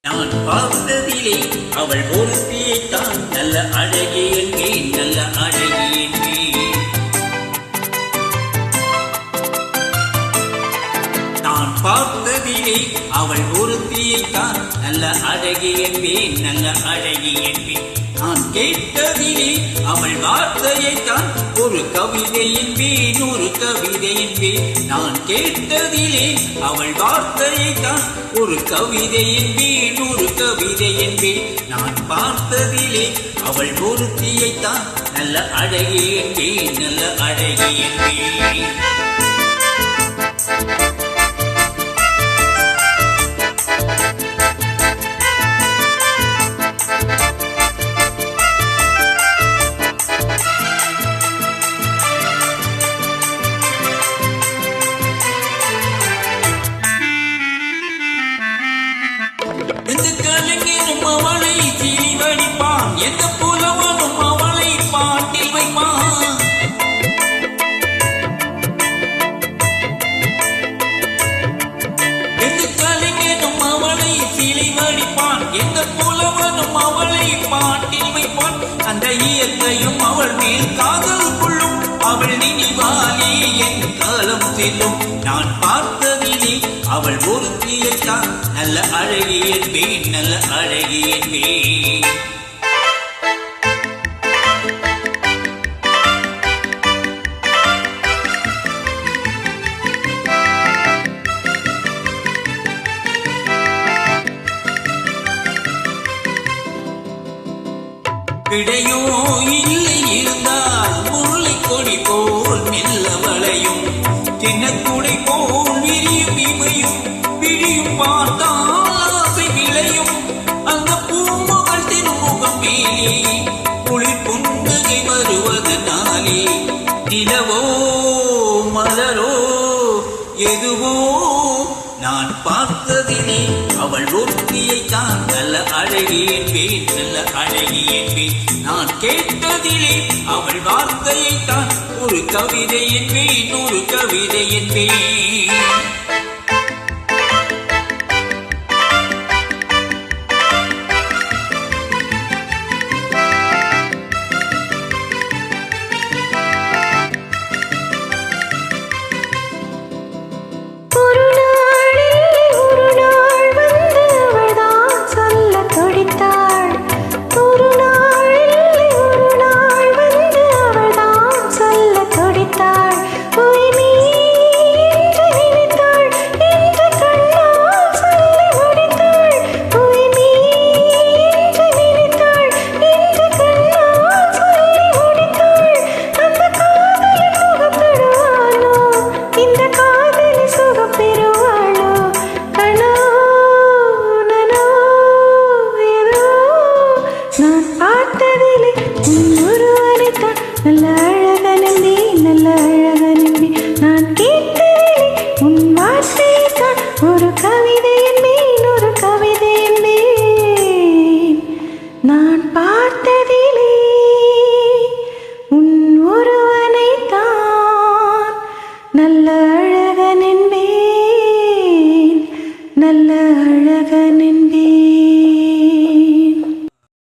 நான் பார்த்ததிலே அவள் ஒருத்தியைத்தான் நல்ல அழகி என்பேன், நல்ல அழகி என்பேன். நான் பார்த்ததிலே அவள் ஒருத்தியைத்தான் நல்ல அழகி என்பேன், நல்ல அழகி என்பேன். நான் கேட்டதிலே அவள் வார்த்தையைத்தான் ஒரு கவிதை என்பேன், ஒரு கவிதை என்பேன். நான் கேட்டதிலே அவள் வார்த்தையைத்தான் ஒரு கவிதை என்பேன், ஒரு கவிதை என்பேன். நான் பார்த்ததிலே அவள் ஒருத்தியைத்தான் நல்ல அழகி என்பேன், நல்ல அழகி என்பேன். எந்த கலைஞனும் அவளை சீறி வடிப்பான், எந்த புலவனும் அவளை பாட்டில் வைப்பான். எந்த கலைஞனும் அவளை சீறி வடிப்பான், எந்த புலவனும் அவளை பாட்டில் வைப்பான். அந்த இயற்கையும் அவள் மேல் காதல் கொள்ளும், அவள் நினைவாலே என் காலம் செல்லும். நான் பார்த்ததிலே அவள் ஒருத்தியைத்தான் நல்ல அழகி என்பேன், நல்ல அழகி என்பேன். கிடையோ இல்லை இருந்தால் முல்லை கொடி போல் மெல்ல வளையும், தின்னக்குடை போல் விரியும் இமையும், விழியும் பார்த்தால் ஆசை விளையும். அந்த பூமுகள் திருமுகம் மேலே குளிர் புன்னகை வருவதனாலே நிலவோ மலரோ எதுவோ நான் பார்த்ததிலே அவள் ஒருத்தியைத்தான் நல்ல அழகி என்பேன், நல்ல அழகி என்பேன். நான் கேட்டதிலே அவள் வார்த்தையைத்தான் ஒரு கவிதை என்பேன், ஒரு கவிதை என்பேன்.